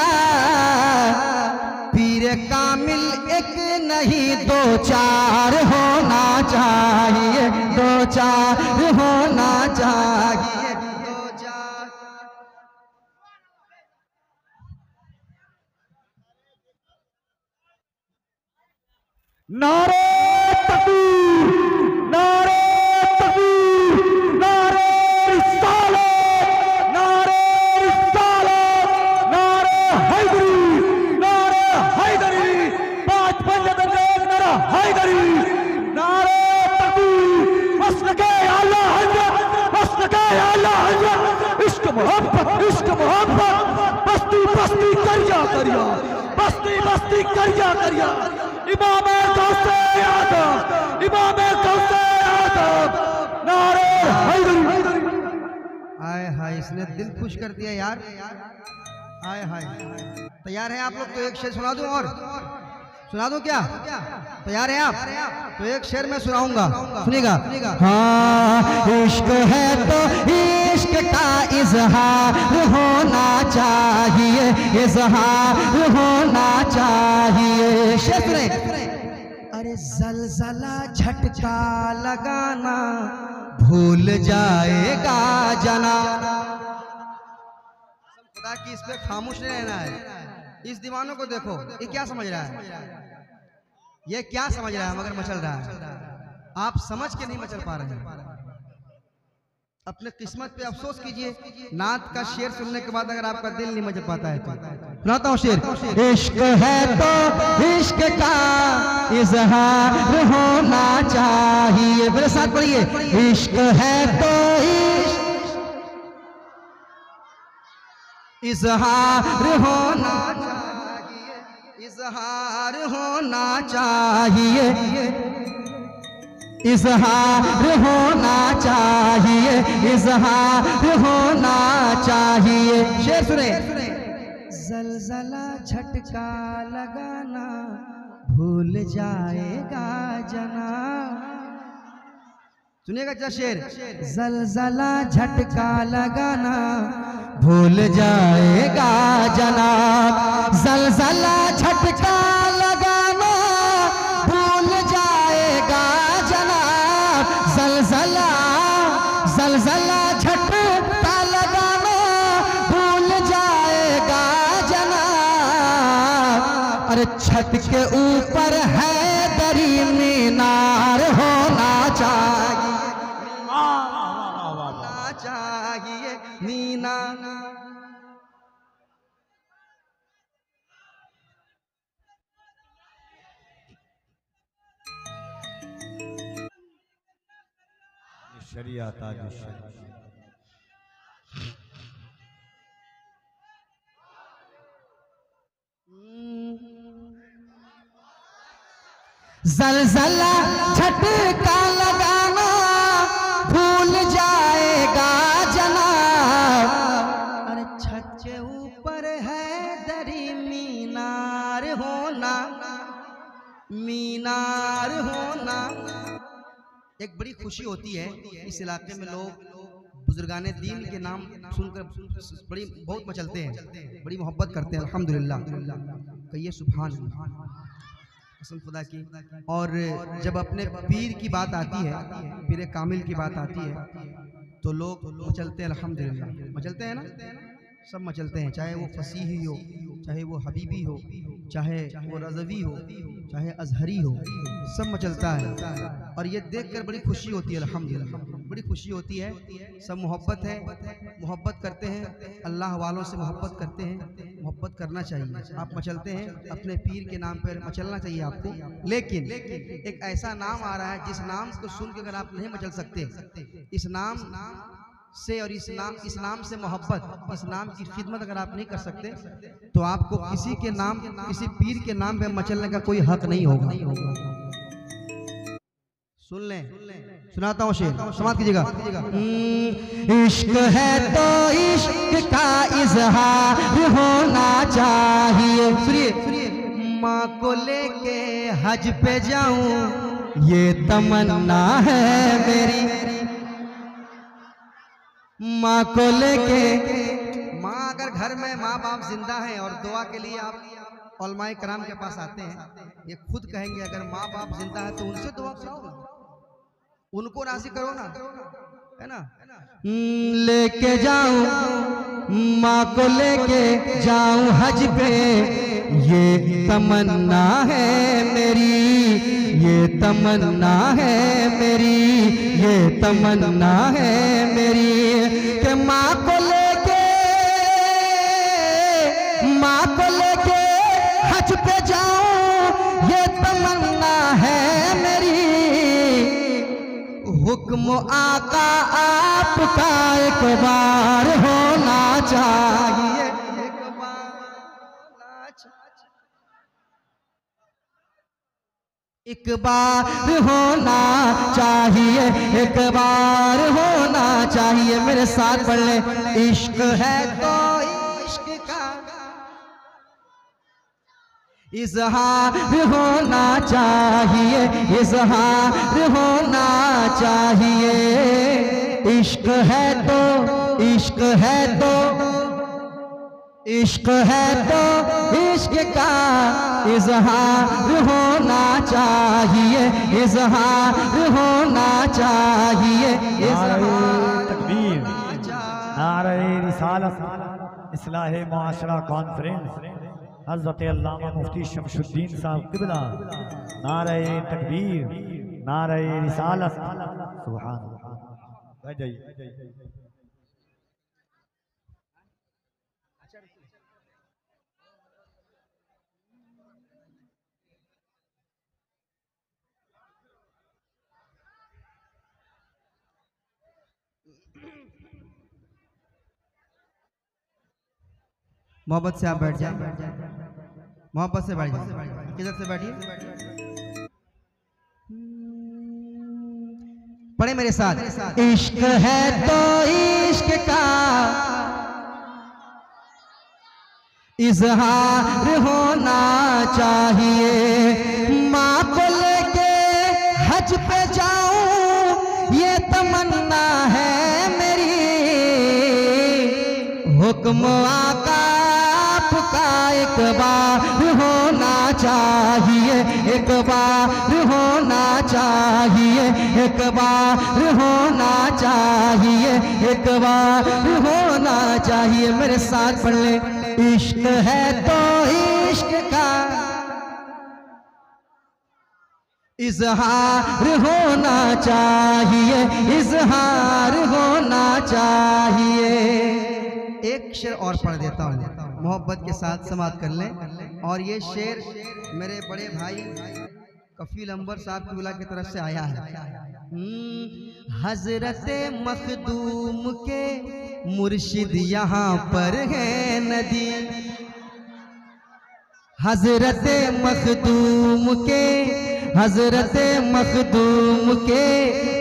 [SPEAKER 1] नहीं दो चार होना चाहिए, दो चार होना चाहिए, दो चार।
[SPEAKER 3] नारे तकबीर, नारे तकबीर, नारे रिसालत, नारे रिसालत, नारे हैदरी, नारे हैदरी, 5 पंजाब नारा हैदरी, नारे तकबीर, मसलके आला हज़रत, मसलके आला हज़रत, इश्क मोहब्बत, बस्ती बस्ती करिया करिया, बस्ती बस्ती करिया करिया, इमाम गौसे आदम, इमाम गौसे आदम, नारे हैदरी।
[SPEAKER 1] हाय हाय, इसने दिल खुश कर दिया यार। हाय हाय, तैयार हैं आप लोग? तो एक शेर सुना दूं और सुना दूं क्या? तैयार हैं आप? तो एक शेर मैं सुनाऊंगा, सुनिएगा। हाँ, इश्क है तो इश्क का इजहार होना चाहिए, इजहार होना चाहिए। शेर सुने। अरे जलजला झटका लगाना भूल जाएगा जना। खुदा की इस पे खामोश नहीं रहना है। इस दीवानों को देखो, ये क्या समझ रहा है, ये क्या समझ रहा है मगर मचल रहा है। आप समझ के नहीं मचल पा रहे हैं। अपने किस्मत पे अफसोस कीजिए। नात का शेर सुनने के बाद अगर आपका दिल नहीं मचल पाता है तो सुनाता हूँ शेर। इश्क है तो इश्क का इजहार होना चाहिए। मेरे साथ पढ़िए। इश्क है तो इजहार होना चाहिए, इजहार होना चाहिए, इजहार होना चाहिए, इजहार होना चाहिए। शेर सुने। जलजला झटका लगाना भूल जाएगा जना। सुनिएगा क्या शेर। जलजला झटका लगाना भूल जाएगा जनाब, जलजला झटका लगाना भूल जाएगा जनाब, जलजला जलजला झटका लगाना भूल जाएगा जनाब। अरे छत के ऊपर है दरी मीनार होना चाहिए, होना चाहिए मीना।
[SPEAKER 3] शरिया ताज शरिया।
[SPEAKER 1] जलजला झटका लगाना भूल जाएगा जनाब। अरे छत के ऊपर है दरी मीनार होना, मीनार होना। एक बड़ी खुशी होती है इस इलाके में, लोग बुजुर्गाने दीन के नाम सुनकर बड़ी बहुत मचलते हैं, बड़ी मोहब्बत करते हैं। अल्हम्दुलिल्लाह, कहिए सुभान अल्लाह, कसम खुदा की। और जब अपने पीर की बात आती है, पीर कामिल की बात आती है, तो लोग मचलते हैं। अल्हम्दुलिल्लाह मचलते हैं ना, सब मचलते हैं। चाहे वो फसीही हो, चाहे वो हबीबी हो, चाहे वो रज़वी हो, चाहे अजहरी हो, सब मचलता है। और ये देखकर बड़ी खुशी होती है। अल्हम्दुलिल्लाह बड़ी खुशी होती है। सब मोहब्बत है, मोहब्बत करते हैं, अल्लाह वालों से मोहब्बत करते हैं। मोहब्बत करना चाहिए। आप मचलते हैं, अपने पीर के नाम पर मचलना चाहिए आपको। लेकिन एक ऐसा नाम आ रहा है जिस नाम को सुन के अगर आप नहीं मचल सकते, इस नाम से और इस नाम से मोहब्बत, इस नाम की खिदमत अगर आप नहीं कर सकते, तो आपको किसी के नाम, किसी पीर के नाम पे मचलने का कोई हक नहीं होगा। सुन लें, सुनाता हूँ शेर, समाप्त कीजिएगा। इश्क है तो इश्क का इजहार होना चाहिए। सुनिए। माँ को लेके हज पे जाऊं ये तमन्ना है मेरी, माँ को लेके। माँ अगर घर में माँ बाप जिंदा हैं और दुआ के लिए आप उलमाए कराम के पास आते हैं, ये खुद कहेंगे अगर माँ बाप जिंदा है तो उनसे दुआ करो ना, उनको राजी करो ना, है ना। लेके जाऊं माँ को लेके जाऊं हज पे, ये तमन्ना है मेरी, ये तमन्ना है मेरी, ये तमन्ना है मेरी कि माँ को लेके हज पे जाऊं, ये तमन्ना है मेरी। हुक्म आका आपका एक बार होना चाहिए, एक बार होना चाहिए, एक बार होना चाहिए, एक बार होना चाहिए। मेरे साथ पढ़ ले, इश्क है तो इश्क का इजहार होना चाहिए, इजहार होना चाहिए। इश्क है तो इश्क है तो इश्क है तो इश्क का इजहार होना चाहिए, इजहार होना चाहिए, इजहार
[SPEAKER 3] तकबीर,
[SPEAKER 1] होना चाहिए।
[SPEAKER 3] नारे रिसालत इस्लाहे मुआशरा कॉन्फ्रेंस हज़रत अल्लामा मुफ्ती शमशुद्दीन साहब क़िबला, नारे तकबीर, नारे रिसालत, सुभान अल्लाह। जाइए
[SPEAKER 1] मोहब्बत से आप बैठ जाए, मोहब्बत से बैठ जाए, किधर से बैठिए, पढ़े मेरे साथ। इश्क है तो इश्क का इजहार होना चाहिए। माँ को लेके हज पे जाऊं, ये तमन्ना है मेरी। हुक्म आका आपका एक बार होना चाहिए, एक बार होना चाहिए, एक बार होना चाहिए, एक बार होना चाहिए। मेरे साथ पढ़ ले, इश्क है तो इश्क का इजहार होना चाहिए, इजहार होना चाहिए। एक शेर और पढ़ देता हूँ, मोहब्बत के साथ समाप्त कर लें। और ये शेर मेरे बड़े भाई कफील अंबर साहब की की तरफ से आया है। हजरत मखदूम के मुर्शिद यहाँ पर है नदी, हजरत मखदूम के, हजरत मखदूम के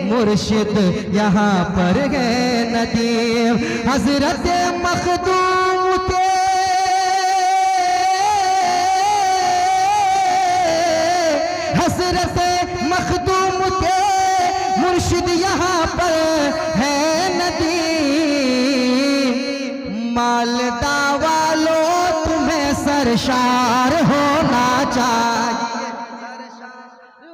[SPEAKER 1] मुर्शिद यहाँ पर है नदी। हजरत मखदूम के, हजरत मखदूम के मुर्शिद यहाँ पर है नदी। मालदा वालों तुम्हें सरशार होना चाहिए,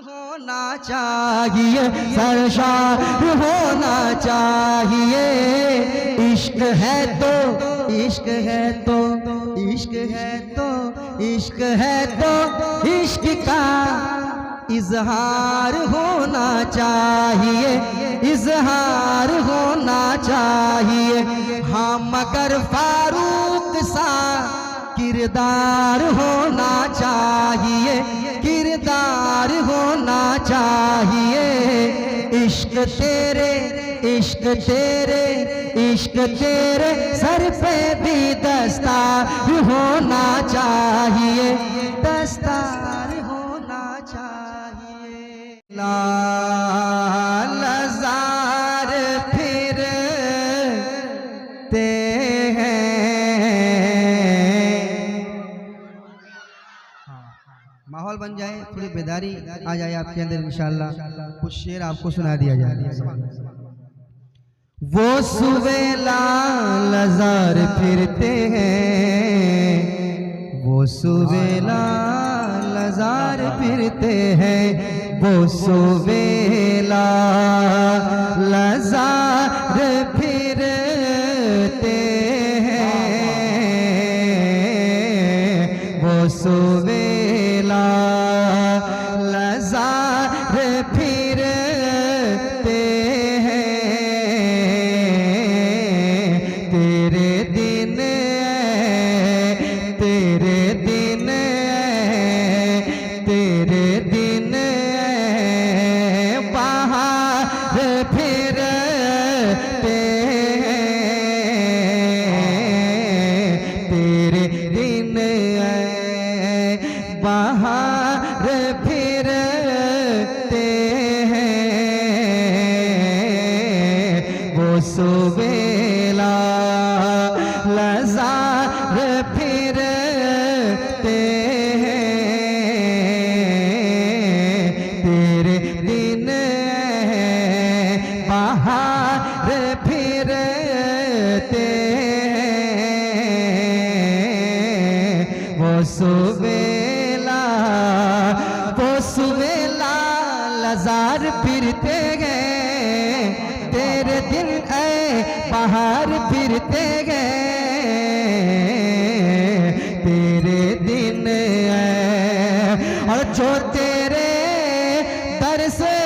[SPEAKER 1] होना चाहिए, सरशार होना चाहिए। इश्क है तो इश्क है तो इश्क है तो इश्क है तो इश्क का इजहार होना चाहिए, इजहार होना चाहिए। हाँ मगर फारूक सा किरदार होना चाहिए, किरदार होना चाहिए। इश्क तेरे, इश्क तेरे, इश्क तेरे सर पे भी दस्तार होना चाहिए, दस्तार होना चाहिए। लाल जार फिरते हैं, माहौल बन जाए, थोड़ी बेदारी आ जाए आपके अंदर, इंशाअल्लाह कुछ शेर आपको सुना दिया जाए। वो सुबह लाल जार फिरते हैं, वो वो सुबेला लजार फिरते हैं, वो सुबेला लजार फिरते हैं, वो सुबेला लजार फिरते हैं। तेरे दिन तेरे दिन तेरे दिन बाहर फिरते हैं, तेरे दिन बाहर फिरते हैं, वो सुबेला लजार फिरते हैं, तेरे दिन बाहर फिरते हैं, वो सुबेला लजार फिरते गए, तेरे दिन बाहर फिरते गए, तेरे दिन और जो तेरे दर से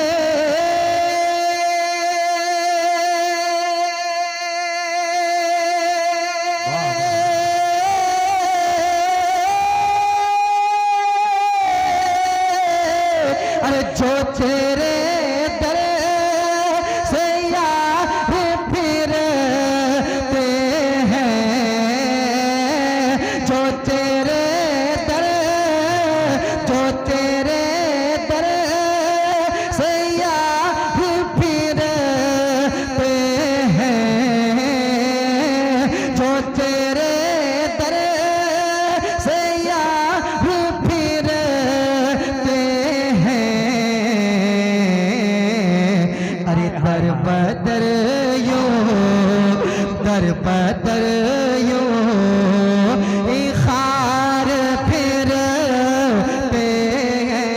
[SPEAKER 1] अरे जो तेरे दर से यार फिरते हैं, जो तेरे दर से यार फिरते हैं, जो तेरे दर से यार फिरते हैं। अरे दर बदर यूं खार फिरते हैं,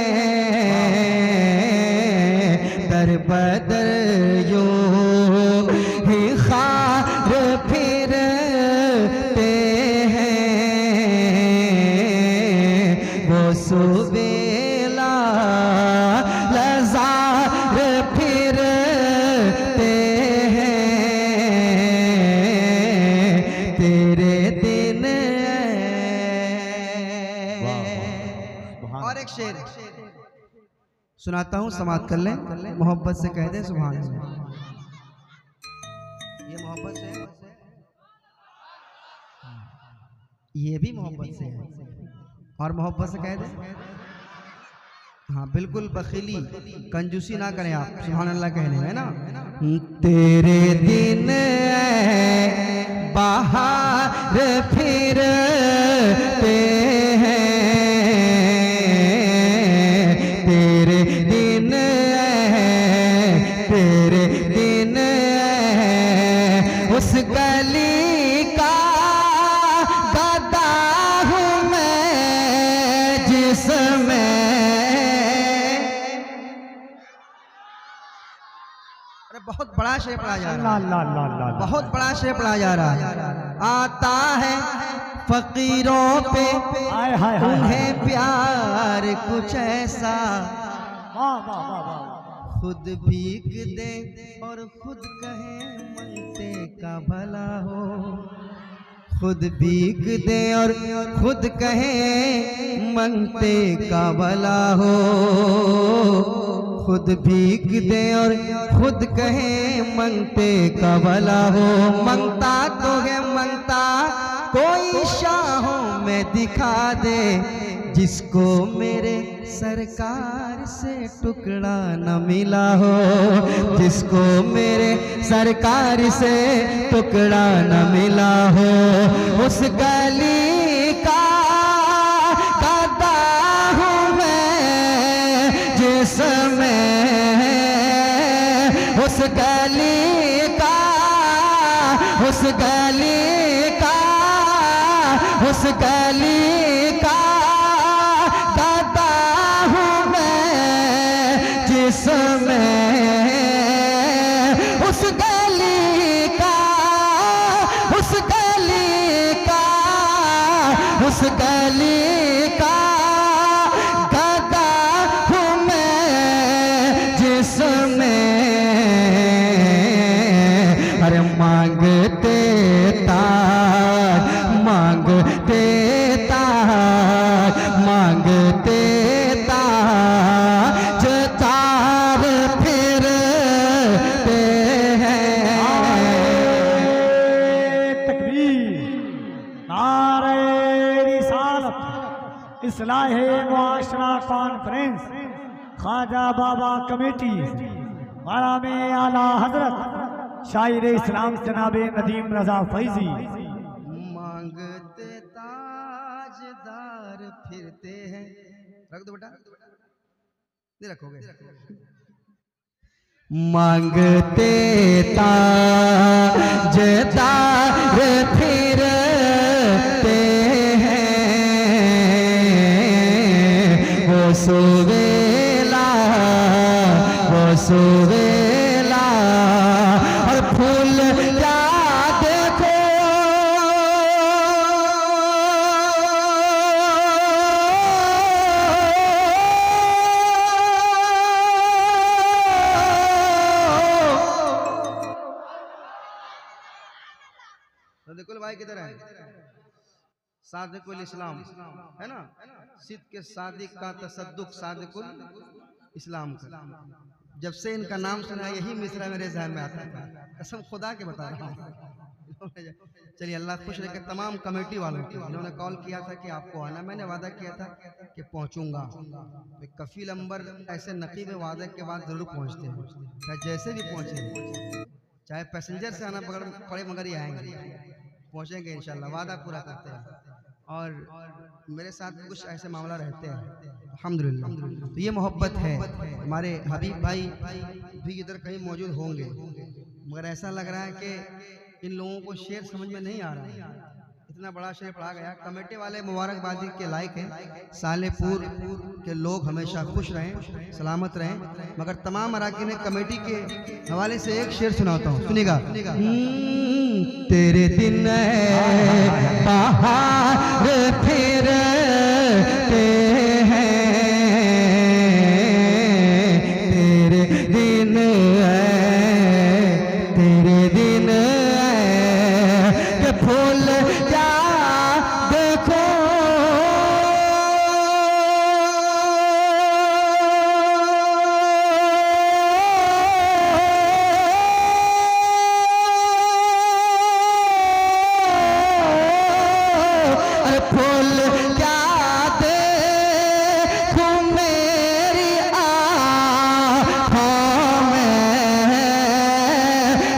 [SPEAKER 1] दर बदर यूं खार फिरते हैं, वो सुबेला लजार फिरते हैं, तेरे दिन। और एक शेर सुनाता हूँ, समाप्त कर लें। मोहब्बत से कह दे सुभान अल्लाह। ये मोहब्बत से, ये भी मोहब्बत से है, और मोहब्बत से कह दे। हाँ बिल्कुल बखीली कंजूसी ना करें आप, सुभान अल्लाह कहने है ना। तेरे दिन बाहर फिरते हैं, तेरे दिन उस गली का गदा हूँ मैं जिसमें, अरे बहुत बड़ा शेर पढ़ा जा रहा है, बहुत बड़ा शेर पढ़ा जा रहा है। आता है फकीरों पे उन्हें प्यार कुछ ऐसा, खुद भीख दे और खुद कहे मंगते का भला हो, खुद भीख दे और खुद कहे मंगते का भला हो, खुद भीख दे और खुद कहे मंगते का भला हो। मंगता तो है मंगता कोई शाहों में दिखा दे, जिसको मेरे सरकार से टुकड़ा न मिला हो, जिसको मेरे सरकार से टुकड़ा न मिला हो। उस गली का गदा हूँ मैं जिसमें, उस गली का उस गली का जिसमें उस गली का उस गली का उस गली का गदा हूँ मैं जिसमें अरे मांगते ताज मांगते ताज मांगते ताज तार फिरते हैं।
[SPEAKER 3] तकबीर, नारे रिसालत, इस्लाहे मुआशरा कॉन्फ्रेंस, ख्वाजा बाबा कमेटी, मारामे आला हजरत शायर इस्लाम जनाबे नदीम रजा फैजी।
[SPEAKER 1] मांगते ताजदार फिरते हैं। रख दो बेटा, नहीं रखोगे। मांगते ताजदार फिरते हैं, वो सुवेला वो सुवेला और फूल क्या देखो रदिकुल भाई किधर है? सादिकुल इस्लाम है ना, सिद्ध के सादिक का तसद्दुक सादिकुल इस्लाम का। जब से इनका नाम सुना यही मिसरा मेरे ज़हन में आता था, कसम खुदा के बता रहा हूँ। चलिए अल्लाह खुश रखे तमाम कमेटी वालों को, जिन्होंने कॉल किया था कि आपको आना, मैंने वादा किया था कि पहुंचूंगा। तो कफील अंबर ऐसे नकीब वादे के बाद जरूर पहुंचते हैं, चाहे जैसे भी पहुंचे, चाहे पैसेंजर से आना पड़े मगर ये आएंगे, पहुंचेंगे इंशाल्लाह, वादा पूरा करते हैं। और मेरे साथ कुछ ऐसे मामला रहते हैं अल्हम्दुलिल्लाह। तो ये मोहब्बत है। हमारे हबीब भाई भी इधर कहीं मौजूद होंगे, मगर ऐसा लग रहा है कि इन लोगों को शेर समझ में नहीं आ रहा है। इतना बड़ा शेर पढ़ा गया। कमेटी वाले मुबारकबादी के लायक हैं। सालेपुर के लोग हमेशा खुश रहें, सलामत रहें। मगर तमाम अराकीन कमेटी के हवाले से एक शेर सुनाता हूँ, सुनिएगा। तेरे दिन बाहर फिरते हैं, तेरे दिन के फूल क्या देखो, अरे फूल क्या देखो मेरी आँखों में,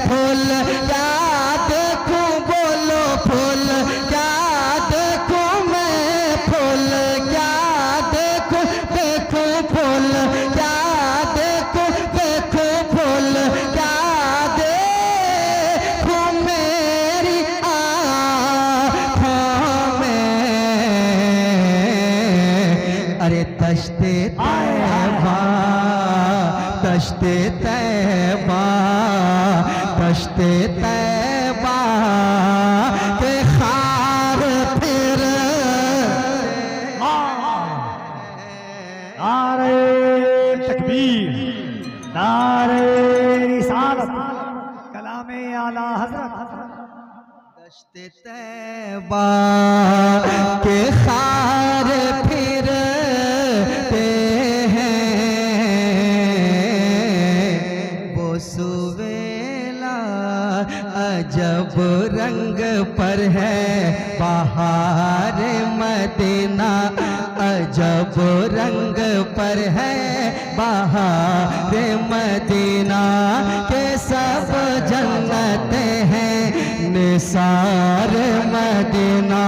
[SPEAKER 1] फूल क्या देखो, बोलो फूल क्या देखो मैं, फूल क्या देखो, देखो फूल क्या देखो, देखो फूल क्या देखो मेरी आँखों में। अरे तश्ते तैबा तश्ते तैबा तश्ते तैबा के खार फिर
[SPEAKER 3] नारे तकबीर, नारे रिसालत, कलामे आला हजरत।
[SPEAKER 1] दश्ते तैबा के खार फिरते हैं, वो सुवेला अजब रंग पर है बहार मदीना, अजब रंग पर है बहार मदीना के सब जन्नतें हैं, निसार मदीना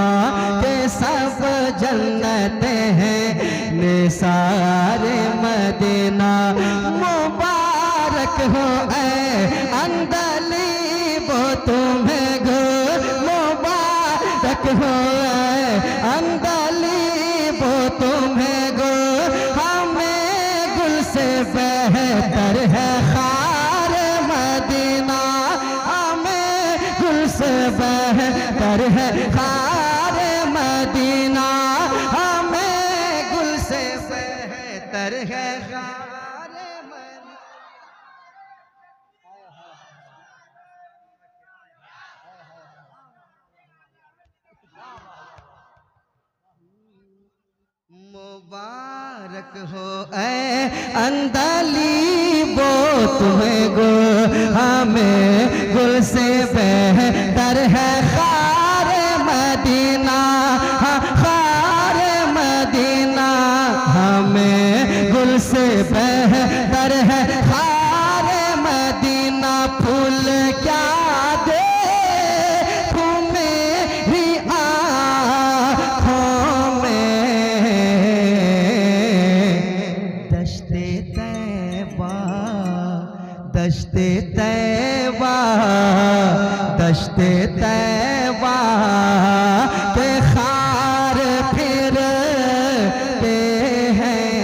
[SPEAKER 1] के सब जन्नतें हैं, निसार मदीना। मुबारक हो ऐ अंदली वो तुम्हें गो, मुबारक हो ऐ अंदली वो तुम्हें गो, हमें गुल से बहता हो ऐ अंदली वो तुम्हें गो हमें गुल से बेहतर है खार मदीना, खार मदीना हमें गुल से बेहतर है खार मदीना। फूल क्या दे मेरी आँखों में दश्ते तैबा, दश्ते तैबा, दश्ते तैबा के खार फिरते हैं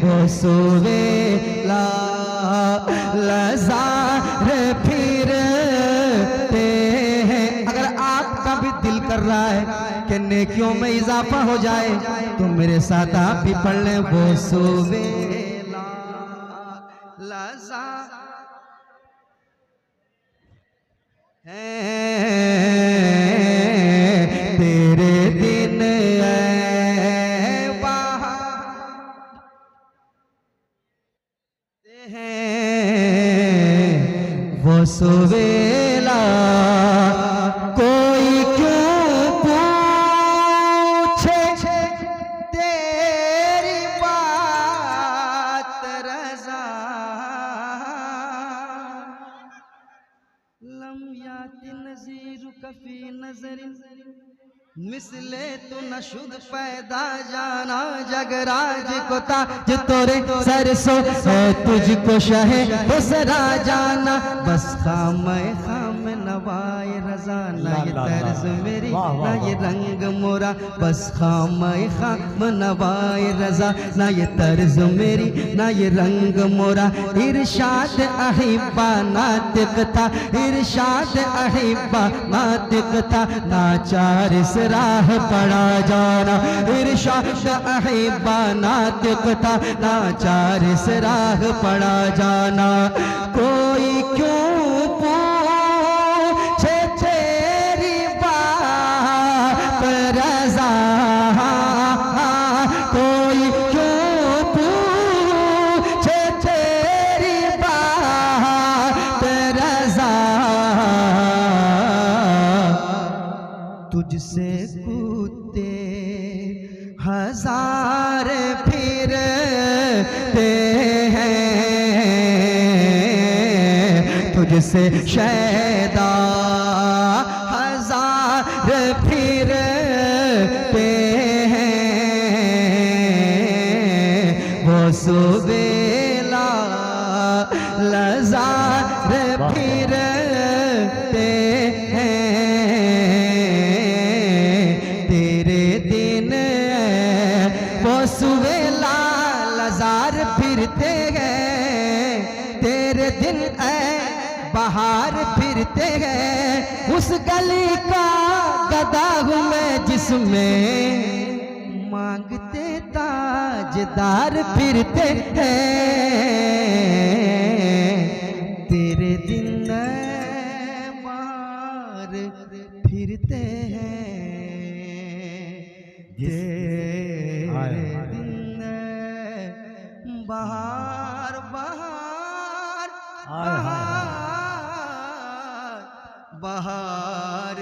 [SPEAKER 1] वो सुवेला लज़ार फिरते हैं। अगर आपका भी दिल कर रहा है कि नेकियों में इजाफा हो जाए तो मेरे साथ आप भी पढ़ लें वो सुवेला लज़ार तेरे दिन वो सुवेला कोई क्यों पूछे तेरी बात रज़ा, लम याति नज़ीरु कफ़ी नज़रिन मिसले तो नशुद पैदा जाना जगराज को ताज तोरे सरसो है तुझको शहे हुसरा जाना। बस खाम खाम नवाए रज़ा ना ये तर्ज मेरी ना ये रंग मोरा, बस खाम खाम नवाए रज़ा ना ये तर्ज मेरी ना ये रंग मोरा। इरशाद अहिब्बा नातिक था, इरशाद अहिब्बा नातिक था, नाचार से राह पड़ा जाना। इरशाद अहिब्बा नातिक था, नाचार से राह पड़ा जाना। कोई क्यों पूछे तेरी बात रज़ा, कोई क्यों पूछे तेरी बात रज़ा, तुझसे कूदते हजार फिरते हैं, तुझसे शैदा हजार फिरते हैं वो सुवेला लज़ार फिरते सुवेला लज़ार फिरते हैं। तेरे दिन ऐ बाहर फिरते हैं। उस गली का गदा हूँ मैं जिसमें मांगते ताजदार फिरते हैं। तेरे दिन ऐ मार फिरते हैं, बहार बहार बहार बहार